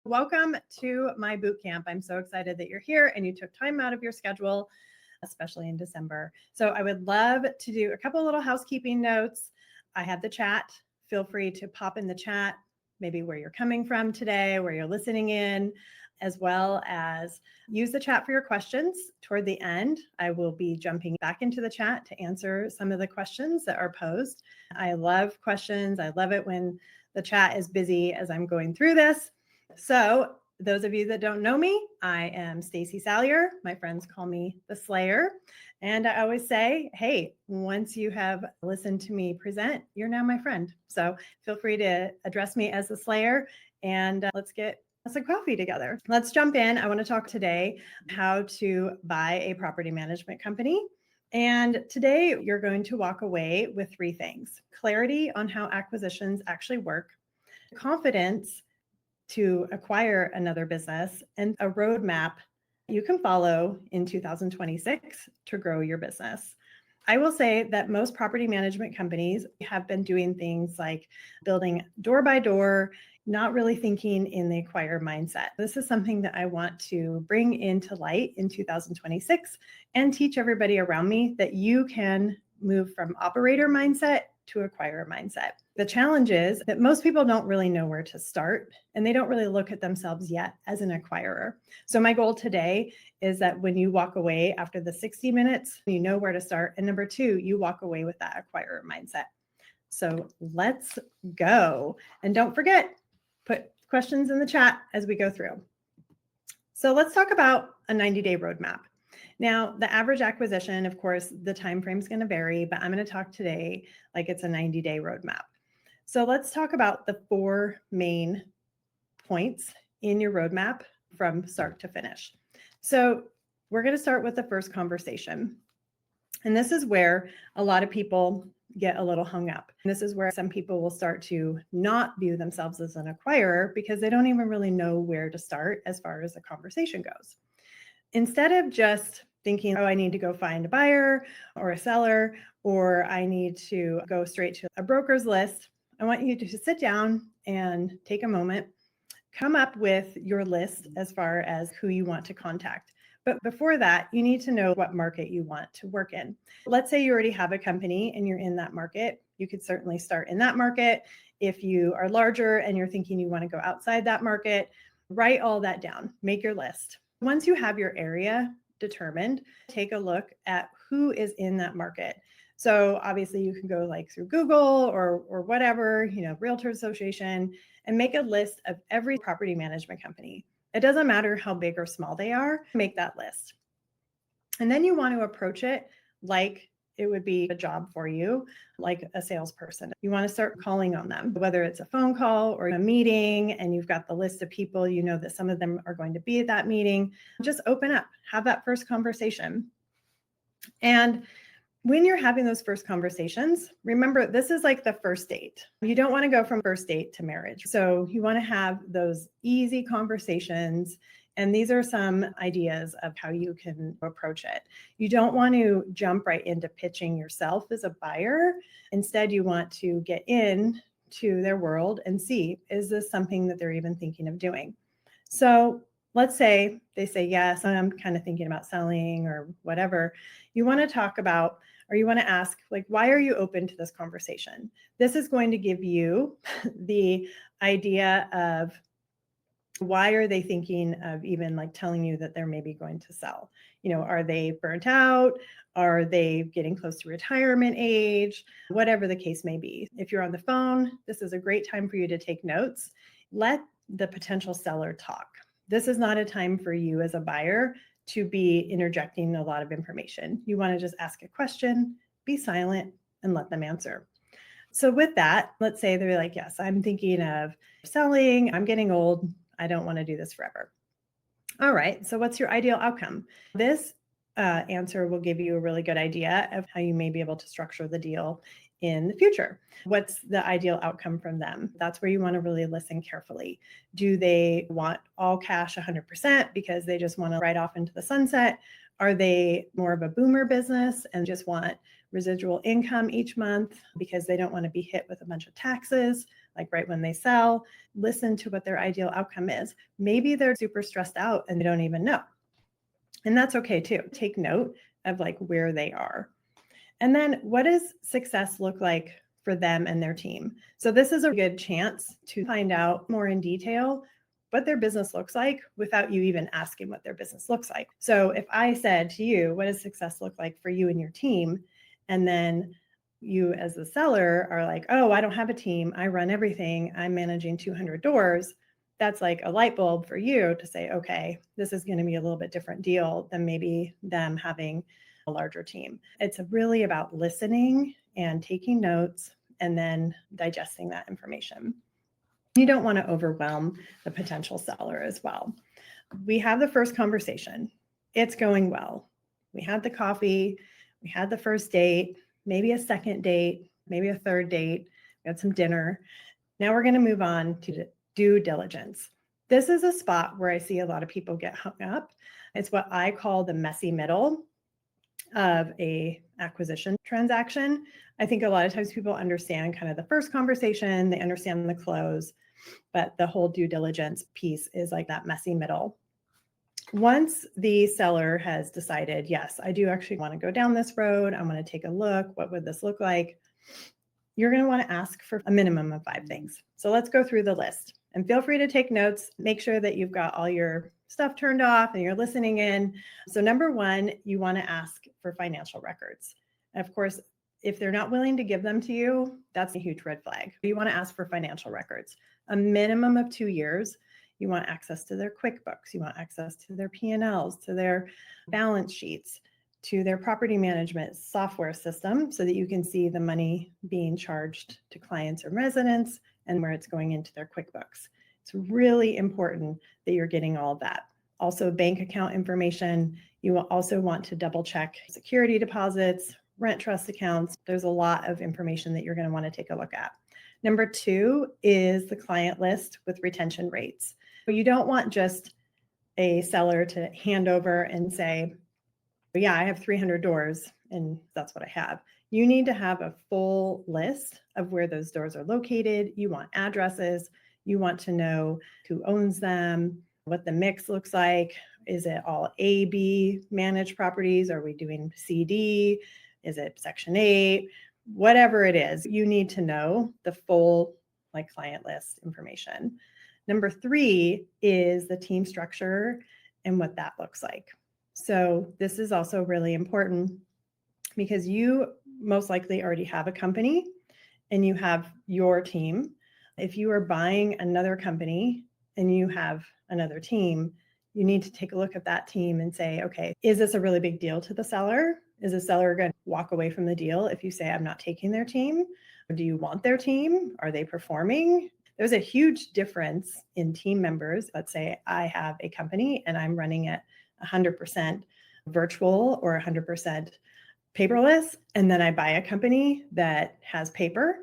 Welcome to my boot camp. I'm so excited that you're here and you took time out of your schedule, especially in December. So I would love to do a couple little housekeeping notes. I have the chat. Feel free to pop in the chat, maybe where you're coming from today, where you're listening in, as well as use the chat for your questions. Toward the end, I will be jumping back into the chat to answer some of the questions that are posed. I love questions. I love it when the chat is busy as I'm going through this. So those of you that don't know me, I am Stacey Salyer. My friends call me the Slayer. And I always say, hey, once you have listened to me present, you're now my friend. So feel free to address me as the Slayer, and let's get some coffee together. Let's jump in. I want to talk today how to buy a property management company. And today you're going to walk away with three things: clarity on how acquisitions actually work, confidence to acquire another business, and a roadmap you can follow in 2026 to grow your business. I will say that most property management companies have been doing things like building door by door, not really thinking in the acquire mindset. This is something that I want to bring into light in 2026 and teach everybody around me that you can move from operator mindset to acquire mindset. The challenge is that most people don't really know where to start, and they don't really look at themselves yet as an acquirer. So my goal today is that when you walk away after the 60 minutes, you know where to start. And number two, you walk away with that acquirer mindset. So let's go. And don't forget, put questions in the chat as we go through. So let's talk about a 90-day roadmap. Now, the average acquisition, of course, the time frame is going to vary, but I'm going to talk today like it's a 90-day roadmap. So let's talk about the four main points in your roadmap from start to finish. So we're going to start with the first conversation. And this is where a lot of people get a little hung up. And this is where some people will start to not view themselves as an acquirer because they don't even really know where to start as far as the conversation goes. Instead of just thinking, oh, I need to go find a buyer or a seller, or I need to go straight to a broker's list, I want you to sit down and take a moment, come up with your list as far as who you want to contact. But before that, you need to know what market you want to work in. Let's say you already have a company and you're in that market. You could certainly start in that market. If you are larger and you're thinking you want to go outside that market, write all that down, make your list. Once you have your area determined, take a look at who is in that market. So obviously you can go like through Google or whatever, Realtor Association, and make a list of every property management company. It doesn't matter how big or small they are, make that list. And then you want to approach it like it would be a job for you, like a salesperson. You want to start calling on them, whether it's a phone call or a meeting, and you've got the list of people, you know that some of them are going to be at that meeting. Just open up, have that first conversation. And when you're having those first conversations, remember, this is like the first date. You don't want to go from first date to marriage. So you want to have those easy conversations. And these are some ideas of how you can approach it. You don't want to jump right into pitching yourself as a buyer. Instead, you want to get in to their world and see, is this something that they're even thinking of doing? So let's say they say, yes, I'm kind of thinking about selling or whatever. You want to talk about, or you want to ask, like, why are you open to this conversation? This is going to give you the idea of why are they thinking of even like telling you that they're maybe going to sell? Are they burnt out? Are they getting close to retirement age? Whatever the case may be. If you're on the phone, this is a great time for you to take notes. Let the potential seller talk. This is not a time for you as a buyer to be interjecting a lot of information. You want to just ask a question, be silent, and let them answer. So with that, let's say they're like, yes, I'm thinking of selling. I'm getting old. I don't want to do this forever. All right. So what's your ideal outcome? This answer will give you a really good idea of how you may be able to structure the deal in the future. What's the ideal outcome from them? That's where you want to really listen carefully. Do they want all cash 100% because they just want to ride off into the sunset? Are they more of a boomer business and just want residual income each month because they don't want to be hit with a bunch of taxes, like right when they sell. Listen to what their ideal outcome is. Maybe they're super stressed out and they don't even know. And that's okay too. Take note of like where they are. And then what does success look like for them and their team? So this is a good chance to find out more in detail what their business looks like without you even asking what their business looks like. So if I said to you, what does success look like for you and your team? And then you as the seller are like, oh, I don't have a team. I run everything. I'm managing 200 doors. That's like a light bulb for you to say, okay, this is going to be a little bit different deal than maybe them having a larger team. It's really about listening and taking notes and then digesting that information. You don't want to overwhelm the potential seller as well. We have the first conversation. It's going well. We had the coffee. We had the first date, maybe a second date, maybe a third date. We had some dinner. Now we're going to move on to due diligence. This is a spot where I see a lot of people get hung up. It's what I call the messy middle of a acquisition transaction. I think a lot of times people understand kind of the first conversation, they understand the close, but the whole due diligence piece is like that messy middle. Once the seller has decided, yes, I do actually want to go down this road, I want to take a look, what would this look like? You're going to want to ask for a minimum of 5 things. So let's go through the list and feel free to take notes. Make sure that you've got all your stuff turned off and you're listening in. So number 1, you want to ask for financial records. And of course, if they're not willing to give them to you, that's a huge red flag. You want to ask for financial records, a minimum of 2 years. You want access to their QuickBooks. You want access to their P&Ls, to their balance sheets, to their property management software system so that you can see the money being charged to clients and residents and where it's going into their QuickBooks. It's really important that you're getting all of that. Also, bank account information. You will also want to double check security deposits, rent trust accounts. There's a lot of information that you're going to want to take a look at. Number 2 is the client list with retention rates. You don't want just a seller to hand over and say, yeah, I have 300 doors and that's what I have. You need to have a full list of where those doors are located. You want addresses. You want to know who owns them, what the mix looks like. Is it all A, B managed properties? Are we doing C, D? Is it Section 8? Whatever it is, you need to know the full like client list information. Number 3 is the team structure and what that looks like. So this is also really important because you most likely already have a company and you have your team. If you are buying another company and you have another team, you need to take a look at that team and say, okay, is this a really big deal to the seller? Is the seller going to walk away from the deal if you say, I'm not taking their team? Or do you want their team? Are they performing? There's a huge difference in team members. Let's say I have a company and I'm running it 100% virtual or 100% paperless, and then I buy a company that has paper.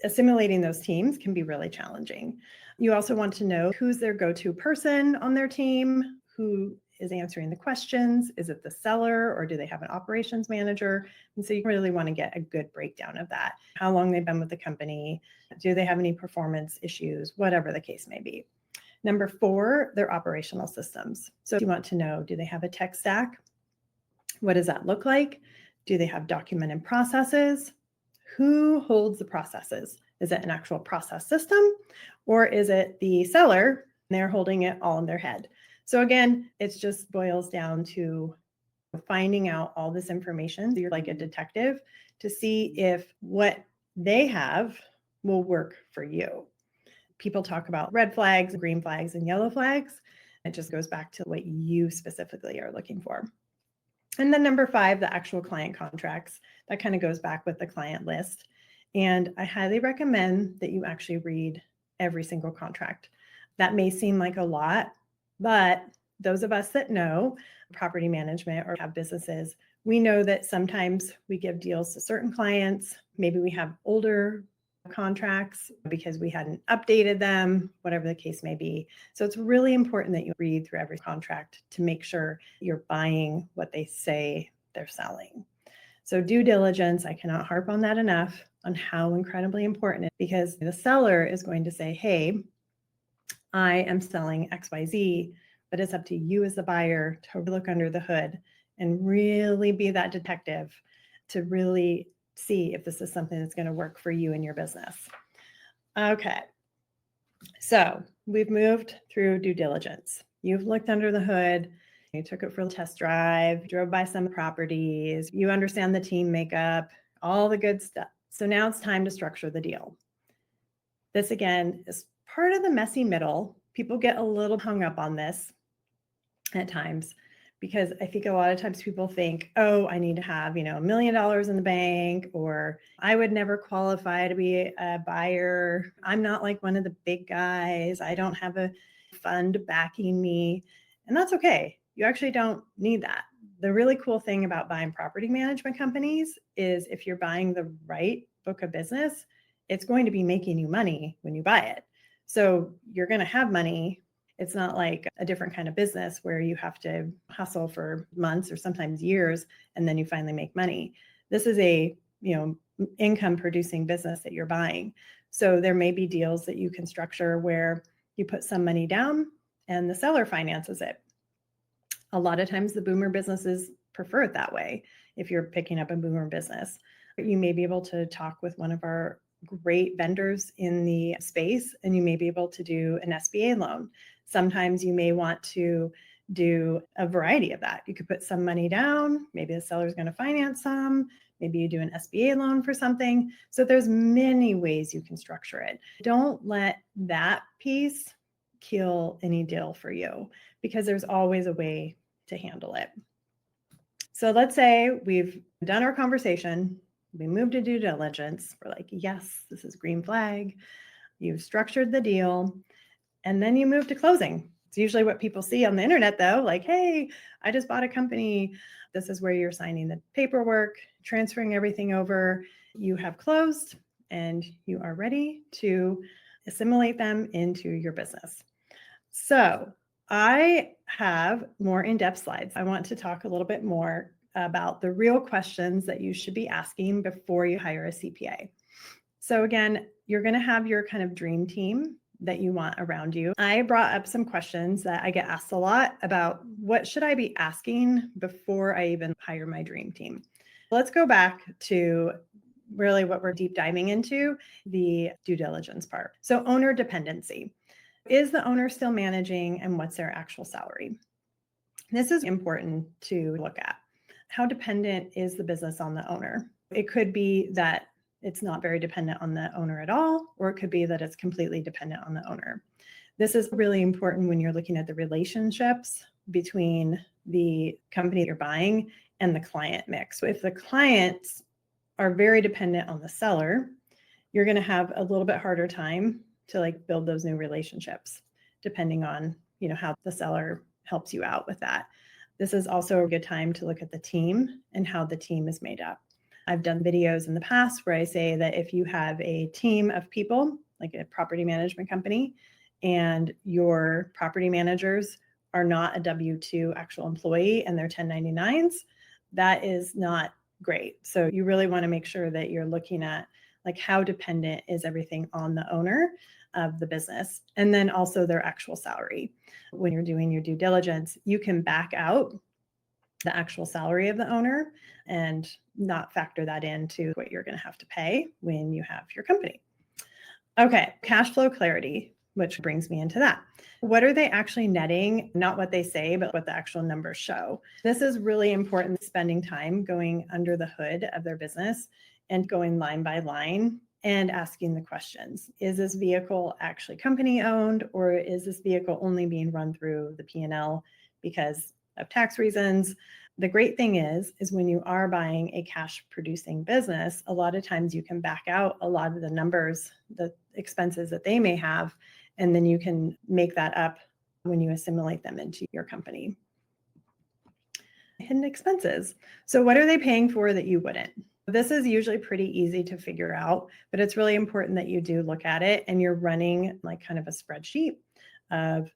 Assimilating those teams can be really challenging. You also want to know who's their go-to person on their team, who is answering the questions. Is it the seller or do they have an operations manager? And so you really want to get a good breakdown of that. How long they've been with the company, do they have any performance issues, whatever the case may be. Number 4, their operational systems. So you want to know, do they have a tech stack? What does that look like? Do they have documented processes? Who holds the processes? Is it an actual process system or is it the seller? They're holding it all in their head. So again, it just boils down to finding out all this information. You're like a detective to see if what they have will work for you. People talk about red flags, green flags, and yellow flags. It just goes back to what you specifically are looking for. And then number 5, the actual client contracts. That kind of goes back with the client list. And I highly recommend that you actually read every single contract. That may seem like a lot, but those of us that know property management or have businesses, we know that sometimes we give deals to certain clients. Maybe we have older contracts because we hadn't updated them, whatever the case may be. So it's really important that you read through every contract to make sure you're buying what they say they're selling. So due diligence, I cannot harp on that enough on how incredibly important it is, because the seller is going to say, hey, I am selling XYZ, but it's up to you as the buyer to look under the hood and really be that detective to really see if this is something that's going to work for you and your business. Okay. So we've moved through due diligence. You've looked under the hood. You took it for a test drive, drove by some properties. You understand the team makeup, all the good stuff. So now it's time to structure the deal. This, again, is part of the messy middle. People get a little hung up on this at times, because I think a lot of times people think, oh, I need to have, $1 million in the bank, or I would never qualify to be a buyer. I'm not like one of the big guys. I don't have a fund backing me. And that's okay. You actually don't need that. The really cool thing about buying property management companies is if you're buying the right book of business, it's going to be making you money when you buy it. So you're going to have money. It's not like a different kind of business where you have to hustle for months or sometimes years and then you finally make money. This is a, income producing business that you're buying. So there may be deals that you can structure where you put some money down and the seller finances it. A lot of times the boomer businesses prefer it that way. If you're picking up a boomer business, you may be able to talk with one of our great vendors in the space, and you may be able to do an SBA loan. Sometimes you may want to do a variety of that. You could put some money down, maybe the seller's going to finance some, maybe you do an SBA loan for something. So there's many ways you can structure it. Don't let that piece kill any deal for you, because there's always a way to handle it. So let's say we've done our conversation, we moved to due diligence. We're like, yes, this is green flag. You've structured the deal, and then you move to closing. It's usually what people see on the internet though, like, hey, I just bought a company. This is where you're signing the paperwork, transferring everything over. You have closed and you are ready to assimilate them into your business. So I have more in-depth slides. I want to talk a little bit more about the real questions that you should be asking before you hire a CPA. So again, you're going to have your kind of dream team that you want around you. I brought up some questions that I get asked a lot about what should I be asking before I even hire my dream team. Let's go back to really what we're deep diving into, the due diligence part. So owner dependency. Is the owner still managing, and what's their actual salary? This is important to look at. How dependent is the business on the owner? It could be that it's not very dependent on the owner at all, or it could be that it's completely dependent on the owner. This is really important when you're looking at the relationships between the company you're buying and the client mix. So if the clients are very dependent on the seller, you're going to have a little bit harder time to build those new relationships, depending on, how the seller helps you out with that. This is also a good time to look at the team and how the team is made up. I've done videos in the past where I say that if you have a team of people, like a property management company, and your property managers are not a W-2 actual employee and they're 1099s, that is not great. So you really want to make sure that you're looking at how dependent is everything on the owner of the business, and then also their actual salary. When you're doing your due diligence, you can back out the actual salary of the owner and not factor that into what you're going to have to pay when you have your company. Okay, cash flow clarity, which brings me into that. What are they actually netting? Not what they say, but what the actual numbers show. This is really important, spending time going under the hood of their business and going line by line and asking the questions. Is this vehicle actually company owned, or is this vehicle only being run through the P&L because of tax reasons? The great thing is when you are buying a cash producing business, a lot of times you can back out a lot of the numbers, the expenses that they may have, and then you can make that up when you assimilate them into your company. Hidden expenses. So what are they paying for that you wouldn't? This is usually pretty easy to figure out, but it's really important that you do look at it and you're running kind of a spreadsheet of,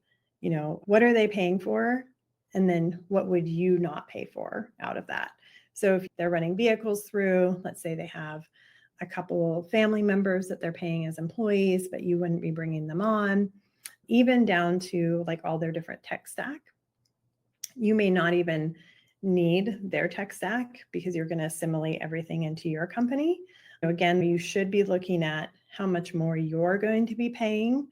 what are they paying for? And then what would you not pay for out of that? So if they're running vehicles through, let's say they have a couple family members that they're paying as employees, but you wouldn't be bringing them on, even down to like all their different tech stack. You may not even need their tech stack because you're going to assimilate everything into your company. So again, you should be looking at how much more you're going to be paying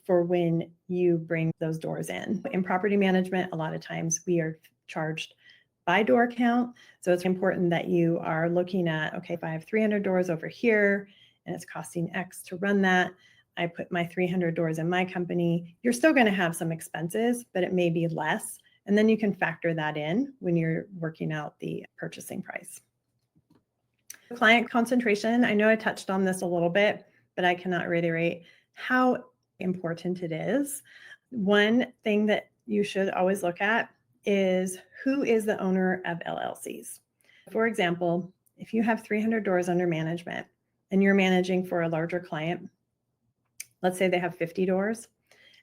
for when you bring those doors in. In property management, a lot of times we are charged by door count. So it's important that you are looking at, okay, if I have 300 doors over here and it's costing X to run that, I put my 300 doors in my company, you're still going to have some expenses, but it may be less. And then you can factor that in when you're working out the purchasing price. Client concentration, I know I touched on this a little bit, but I cannot reiterate how important it is. One thing that you should always look at is who is the owner of LLCs. For example, if you have 300 doors under management and you're managing for a larger client, let's say they have 50 doors,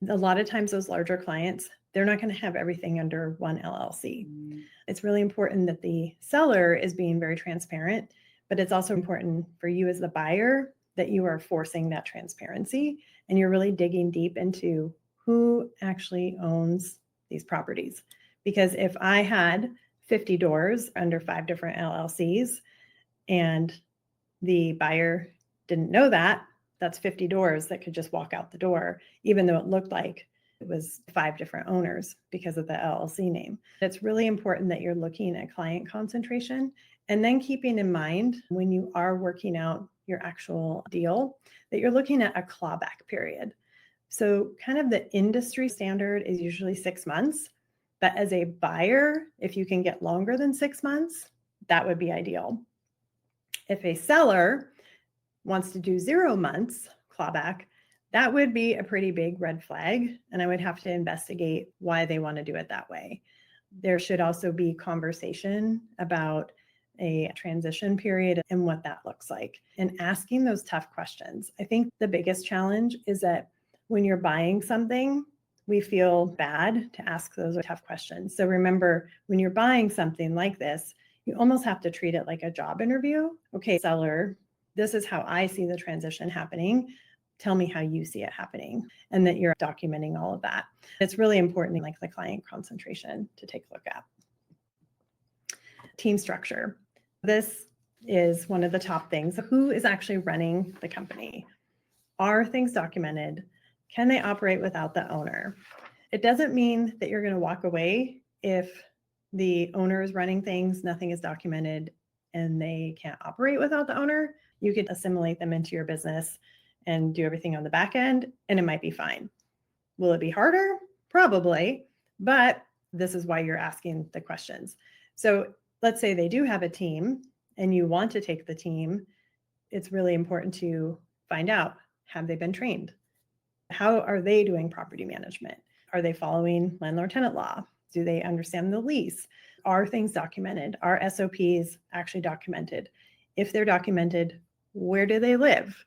a lot of times those larger clients, they're not going to have everything under one LLC. It's really important that the seller is being very transparent, but it's also important for you as the buyer that you are forcing that transparency and you're really digging deep into who actually owns these properties. Because if I had 50 doors under 5 different LLCs and the buyer didn't know that, that's 50 doors that could just walk out the door, even though it looked like it was 5 different owners because of the LLC name. It's really important that you're looking at client concentration and then keeping in mind when you are working out your actual deal that you're looking at a clawback period. So kind of the industry standard is usually 6 months, but as a buyer, if you can get longer than 6 months, that would be ideal. If a seller wants to do 0 months clawback, that would be a pretty big red flag, and I would have to investigate why they want to do it that way. There should also be conversation about a transition period and what that looks like, and asking those tough questions. I think the biggest challenge is that when you're buying something, we feel bad to ask those tough questions. So remember, when you're buying something like this, you almost have to treat it like a job interview. Okay, seller, this is how I see the transition happening. Tell me how you see it happening, and that you're documenting all of that. It's really important, like the client concentration, to take a look at. Team structure. This is one of the top things. Who is actually running the company? Are things documented? Can they operate without the owner? It doesn't mean that you're going to walk away if the owner is running things, nothing is documented, and they can't operate without the owner. You could assimilate them into your business and do everything on the back end, and it might be fine. Will it be harder? Probably, but this is why you're asking the questions. So let's say they do have a team and you want to take the team. It's really important to find out, have they been trained? How are they doing property management? Are they following landlord-tenant law? Do they understand the lease? Are things documented? Are SOPs actually documented? If they're documented, where do they live?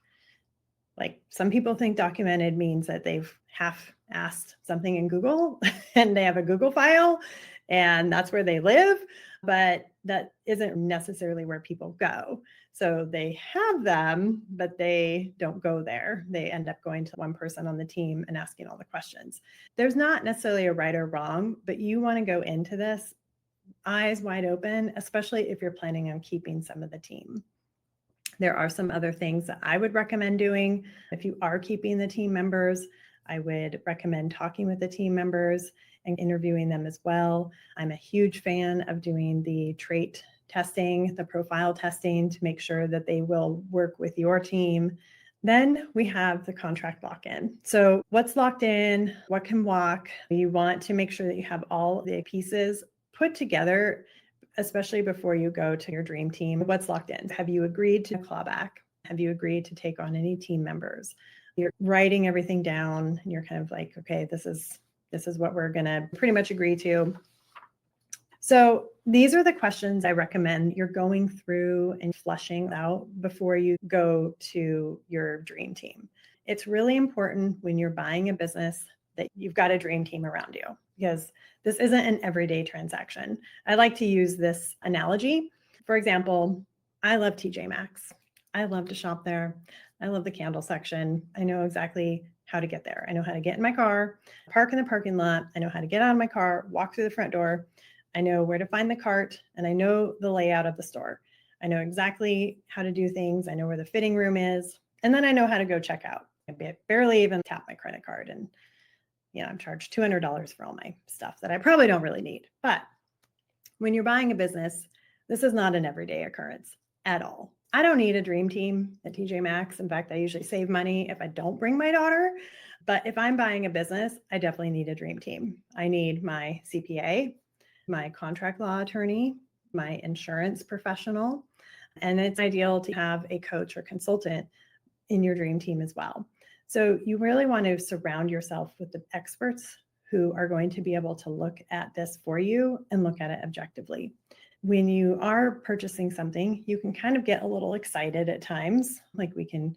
Like, some people think documented means that they've half-assed something in Google and they have a Google file and that's where they live, but that isn't necessarily where people go. So they have them, but they don't go there. They end up going to one person on the team and asking all the questions. There's not necessarily a right or wrong, but you want to go into this eyes wide open, especially if you're planning on keeping some of the team. There are some other things that I would recommend doing. If you are keeping the team members, I would recommend talking with the team members and interviewing them as well. I'm a huge fan of doing the trait testing, the profile testing, to make sure that they will work with your team. Then we have the contract lock-in. So what's locked in, what can walk? You want to make sure that you have all the pieces put together, especially before you go to your dream team. What's locked in? Have you agreed to clawback? Have you agreed to take on any team members? You're writing everything down and you're kind of like, okay, this is what we're going to pretty much agree to. So these are the questions I recommend you're going through and flushing out before you go to your dream team. It's really important when you're buying a business that you've got a dream team around you, because this isn't an everyday transaction. I like to use this analogy. For example, I love TJ Maxx. I love to shop there. I love the candle section. I know exactly how to get there. I know how to get in my car, park in the parking lot. I know how to get out of my car, walk through the front door. I know where to find the cart, and I know the layout of the store. I know exactly how to do things. I know where the fitting room is. And then I know how to go check out. I barely even tap my credit card. And, I'm charged $200 for all my stuff that I probably don't really need. But when you're buying a business, this is not an everyday occurrence at all. I don't need a dream team at TJ Maxx. In fact, I usually save money if I don't bring my daughter. But if I'm buying a business, I definitely need a dream team. I need my CPA, my contract law attorney, my insurance professional, and it's ideal to have a coach or consultant in your dream team as well. So you really want to surround yourself with the experts who are going to be able to look at this for you and look at it objectively. When you are purchasing something, you can kind of get a little excited at times, like we can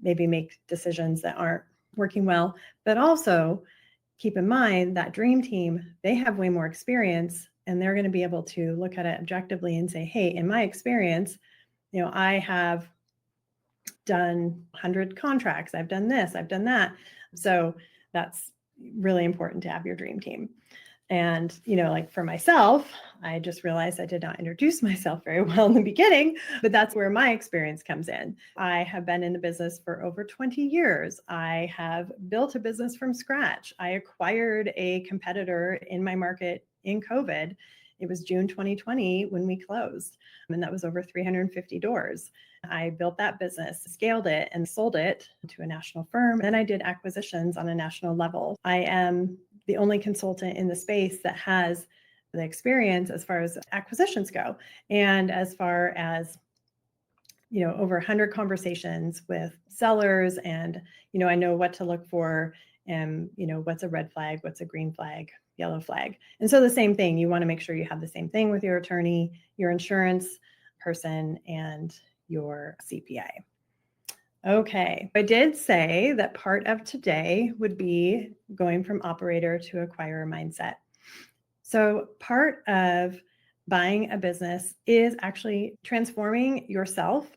maybe make decisions that aren't working well, but also keep in mind that dream team, they have way more experience and they're going to be able to look at it objectively and say, hey, in my experience, I have done 100 contracts. I've done this, I've done that. So that's really important to have your dream team. And, like for myself, I just realized I did not introduce myself very well in the beginning, but that's where my experience comes in. I have been in the business for over 20 years. I have built a business from scratch. I acquired a competitor in my market in COVID. It was June 2020 when we closed, and that was over 350 doors. I built that business, scaled it, and sold it to a national firm. Then I did acquisitions on a national level. I am the only consultant in the space that has the experience as far as acquisitions go. And as far as, over 100 conversations with sellers, and, I know what to look for, and, what's a red flag, what's a green flag, yellow flag. And so the same thing, you want to make sure you have the same thing with your attorney, your insurance person, and your CPA. Okay, I did say that part of today would be going from operator to acquirer mindset. So part of buying a business is actually transforming yourself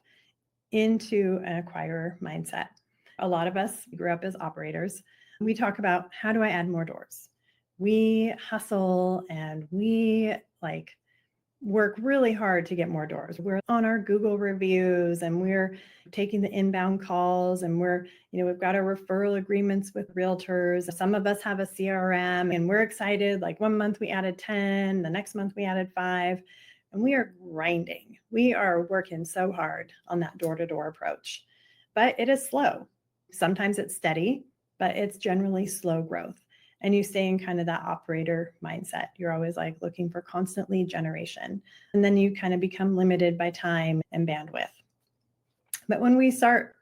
into an acquirer mindset. A lot of us grew up as operators. We talk about, how do I add more doors? We hustle and we work really hard to get more doors. We're on our Google reviews and we're taking the inbound calls, and we've got our referral agreements with realtors. Some of us have a CRM and we're excited. Like one month we added 10, the next month we added 5, and we are grinding. We are working so hard on that door-to-door approach, but it is slow. Sometimes it's steady, but it's generally slow growth. And you stay in kind of that operator mindset. You're always looking for constant lead generation. And then you kind of become limited by time and bandwidth. But when we start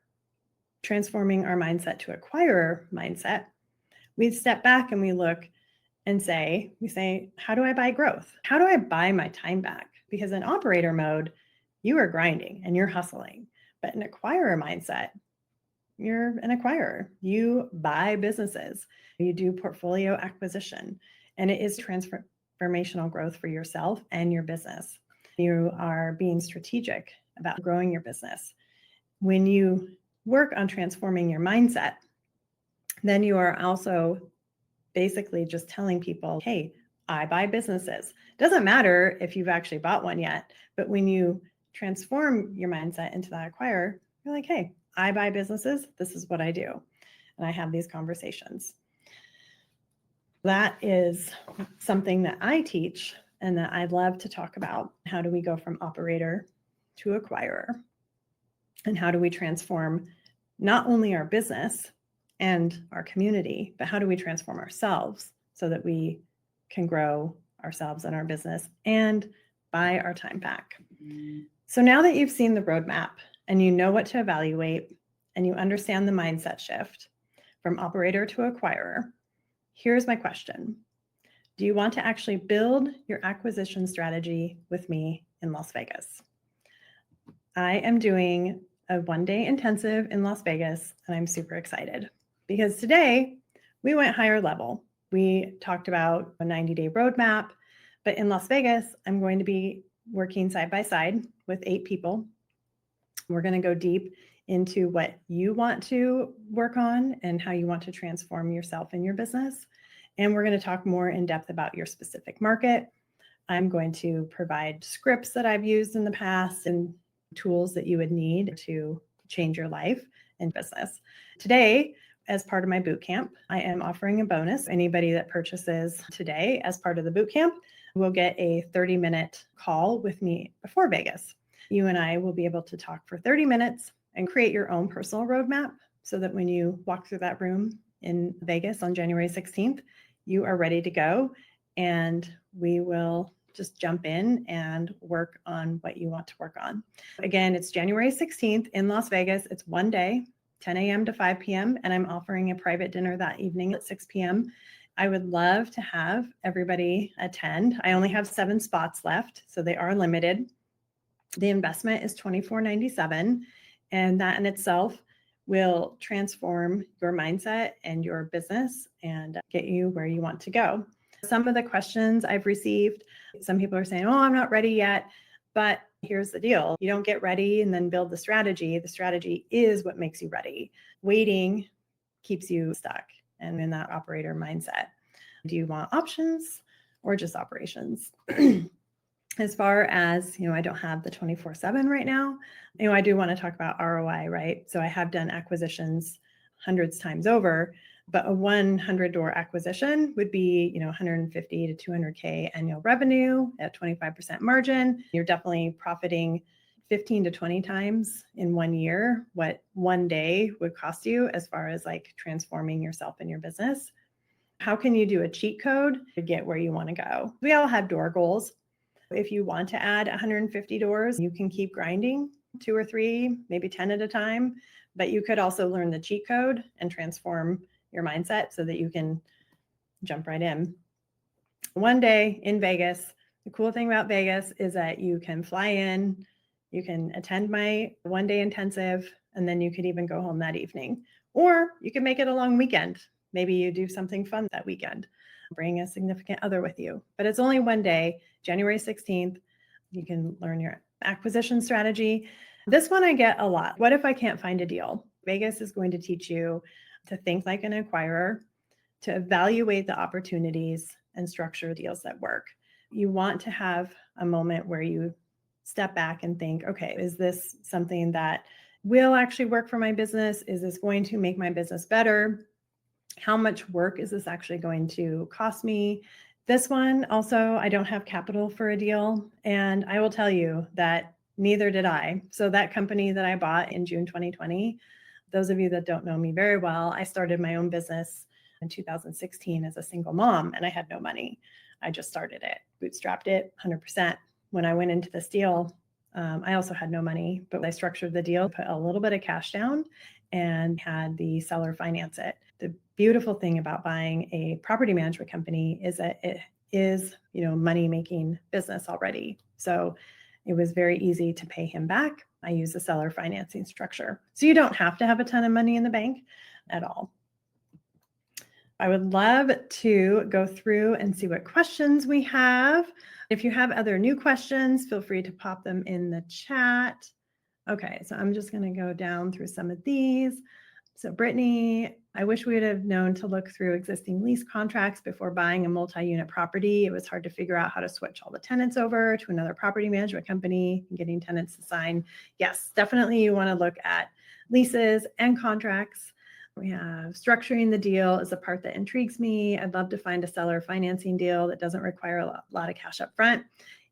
transforming our mindset to acquirer mindset, we step back and we look and we say, how do I buy growth? How do I buy my time back? Because in operator mode, you are grinding and you're hustling. But in acquirer mindset, you're an acquirer. You buy businesses. You do portfolio acquisition, and it is transformational growth for yourself and your business. You are being strategic about growing your business. When you work on transforming your mindset, then you are also basically just telling people, hey, I buy businesses. It doesn't matter if you've actually bought one yet, but when you transform your mindset into that acquirer, you're like, hey, I buy businesses. This is what I do. And I have these conversations. That is something that I teach and that I'd love to talk about. How do we go from operator to acquirer? And how do we transform not only our business and our community, but how do we transform ourselves so that we can grow ourselves and our business and buy our time back? So now that you've seen the roadmap and you know what to evaluate and you understand the mindset shift from operator to acquirer, here's my question. Do you want to actually build your acquisition strategy with me in Las Vegas? I am doing a one-day intensive in Las Vegas, and I'm super excited because today we went higher level. We talked about a 90-day roadmap, but in Las Vegas, I'm going to be working side by side with 8 people. We're going to go deep into what you want to work on and how you want to transform yourself and your business. And we're going to talk more in depth about your specific market. I'm going to provide scripts that I've used in the past and tools that you would need to change your life and business. Today, as part of my bootcamp, I am offering a bonus. Anybody that purchases today as part of the bootcamp will get a 30-minute call with me before Vegas. You and I will be able to talk for 30 minutes and create your own personal roadmap so that when you walk through that room in Vegas on January 16th, you are ready to go, and we will just jump in and work on what you want to work on. Again, it's January 16th in Las Vegas. It's one day, 10 a.m. to 5 p.m., and I'm offering a private dinner that evening at 6 p.m. I would love to have everybody attend. I only have 7 spots left, so they are limited. The investment is $24.97, and that in itself will transform your mindset and your business and get you where you want to go. Some of the questions I've received, some people are saying, oh, I'm not ready yet. But here's the deal. You don't get ready and then build the strategy. The strategy is what makes you ready. Waiting keeps you stuck and in that operator mindset. Do you want options or just operations? As far as, I don't have the 24/7 right now. I do want to talk about ROI, right? So I have done acquisitions hundreds times over, but a 100-door acquisition would be, 150 to 200K annual revenue at 25% margin. You're definitely profiting 15 to 20 times in 1 year what one day would cost you as far as like transforming yourself and your business. How can you do a cheat code to get where you want to go? We all have door goals. If you want to add 150 doors, you can keep grinding 2 or 3, maybe 10 at a time, but you could also learn the cheat code and transform your mindset so that you can jump right in. One day in Vegas, the cool thing about Vegas is that you can fly in, you can attend my one-day intensive, and then you could even go home that evening. Or you can make it a long weekend. Maybe you do something fun that weekend. Bring a significant other with you. But it's only one day, January 16th. You can learn your acquisition strategy. This one I get a lot. What if I can't find a deal? Vegas is going to teach you to think like an acquirer, to evaluate the opportunities and structure deals that work. You want to have a moment where you step back and think, okay, is this something that will actually work for my business? Is this going to make my business better? How much work is this actually going to cost me? This one also, I don't have capital for a deal. And I will tell you that neither did I. So that company that I bought in June 2020, those of you that don't know me very well, I started my own business in 2016 as a single mom, and I had no money. I just started it, bootstrapped it 100%. When I went into this deal, I also had no money, but I structured the deal, put a little bit of cash down, and had the seller finance it. The beautiful thing about buying a property management company is that it is, money-making business already. So it was very easy to pay him back. I use the seller financing structure. So you don't have to have a ton of money in the bank at all. I would love to go through and see what questions we have. If you have other new questions, feel free to pop them in the chat. Okay, so I'm just going to go down through some of these. So Brittany, I wish we would have known to look through existing lease contracts before buying a multi-unit property. It was hard to figure out how to switch all the tenants over to another property management company and getting tenants to sign. Yes, definitely you want to look at leases and contracts. We have structuring the deal is the part that intrigues me. I'd love to find a seller financing deal that doesn't require a lot of cash up front.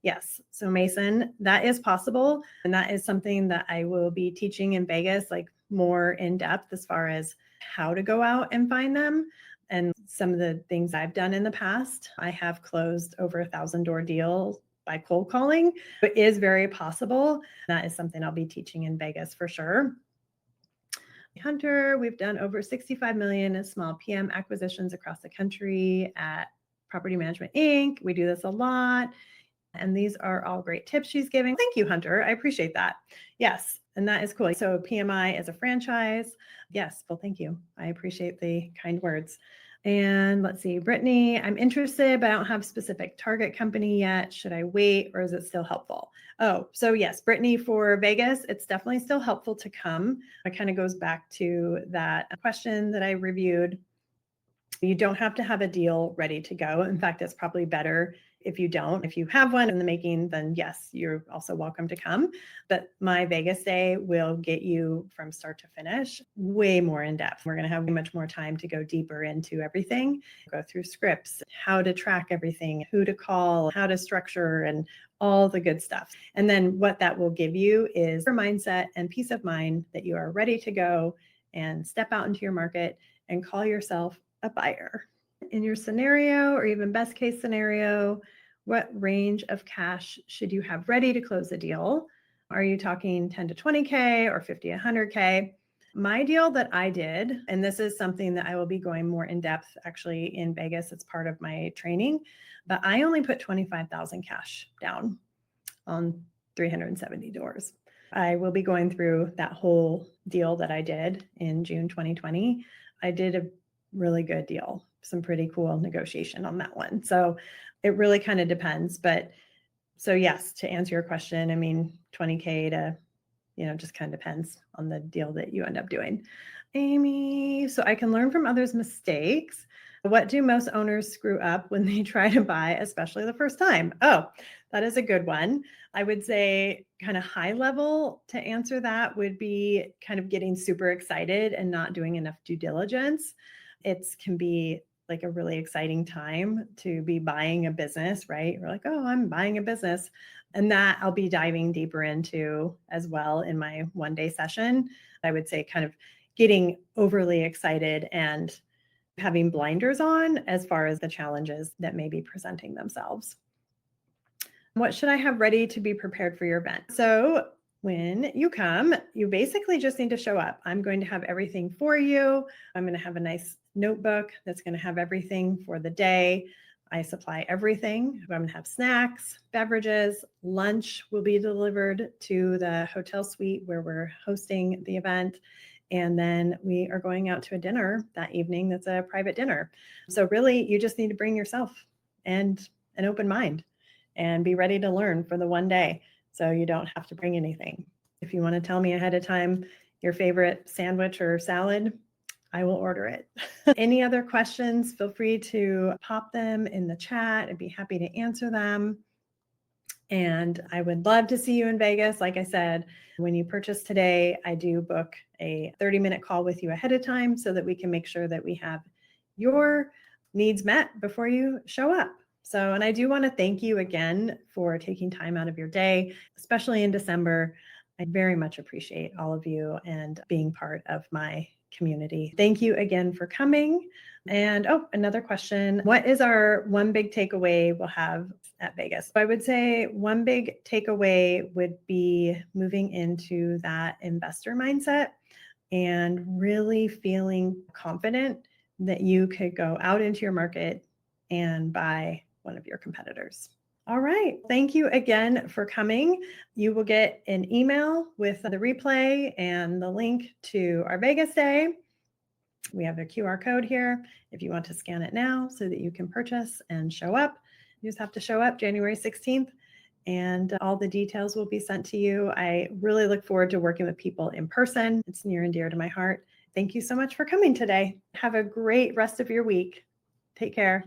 Yes. So Mason, that is possible. And that is something that I will be teaching in Vegas, like more in depth as far as how to go out and find them. And some of the things I've done in the past, I have closed over 1,000-door deals by cold calling. It is very possible. That is something I'll be teaching in Vegas for sure. Hunter, we've done over 65 million in small PM acquisitions across the country at Property Management Inc. We do this a lot. And these are all great tips she's giving. Thank you, Hunter. I appreciate that. Yes. And that is cool. So PMI as a franchise. Yes. Well, thank you. I appreciate the kind words. And let's see, Brittany, I'm interested, but I don't have specific target company yet. Should I wait or is it still helpful? Oh, so yes, Brittany, for Vegas, it's definitely still helpful to come. It kind of goes back to that question that I reviewed. You don't have to have a deal ready to go. In fact, it's probably better if you don't. If you have one in the making, then yes, you're also welcome to come. But my Vegas day will get you from start to finish way more in depth. We're going to have much more time to go deeper into everything, go through scripts, how to track everything, who to call, how to structure, and all the good stuff. And then what that will give you is your mindset and peace of mind that you are ready to go and step out into your market and call yourself a buyer. In your scenario, or even best case scenario, what range of cash should you have ready to close a deal? Are you talking 10 to 20K or 50 to 100K? My deal that I did, and this is something that I will be going more in depth actually in Vegas, it's part of my training, but I only put 25,000 cash down on 370 doors. I will be going through that whole deal that I did in June 2020. I did a really good deal, some pretty cool negotiation on that one. So it really kind of depends. But so yes, to answer your question, I mean, 20K to, just kind of depends on the deal that you end up doing. Amy, so I can learn from others' mistakes. What do most owners screw up when they try to buy, especially the first time? Oh, that is a good one. I would say kind of high level to answer that would be kind of getting super excited and not doing enough due diligence. It can be like a really exciting time to be buying a business, right? We're like, oh, I'm buying a business. And that I'll be diving deeper into as well in my one-day session. I would say kind of getting overly excited and having blinders on as far as the challenges that may be presenting themselves. What should I have ready to be prepared for your event? So when you come, you basically just need to show up. I'm going to have everything for you. I'm going to have a nice notebook that's going to have everything for the day. I supply everything. I'm going to have snacks, beverages, lunch will be delivered to the hotel suite where we're hosting the event. And then we are going out to a dinner that evening that's a private dinner. So really, you just need to bring yourself and an open mind and be ready to learn for the one day. So you don't have to bring anything. If you want to tell me ahead of time your favorite sandwich or salad, I will order it. Any other questions, feel free to pop them in the chat. I'd be happy to answer them. And I would love to see you in Vegas. Like I said, when you purchase today, I do book a 30-minute call with you ahead of time so that we can make sure that we have your needs met before you show up. So, and I do want to thank you again for taking time out of your day, especially in December. I very much appreciate all of you and being part of my community. Thank you again for coming. And another question. What is our one big takeaway we'll have at Vegas? I would say one big takeaway would be moving into that investor mindset and really feeling confident that you could go out into your market and buy one of your competitors. All right. Thank you again for coming. You will get an email with the replay and the link to our Vegas day. We have a QR code here if you want to scan it now so that you can purchase and show up. You just have to show up January 16th and all the details will be sent to you. I really look forward to working with people in person. It's near and dear to my heart. Thank you so much for coming today. Have a great rest of your week. Take care.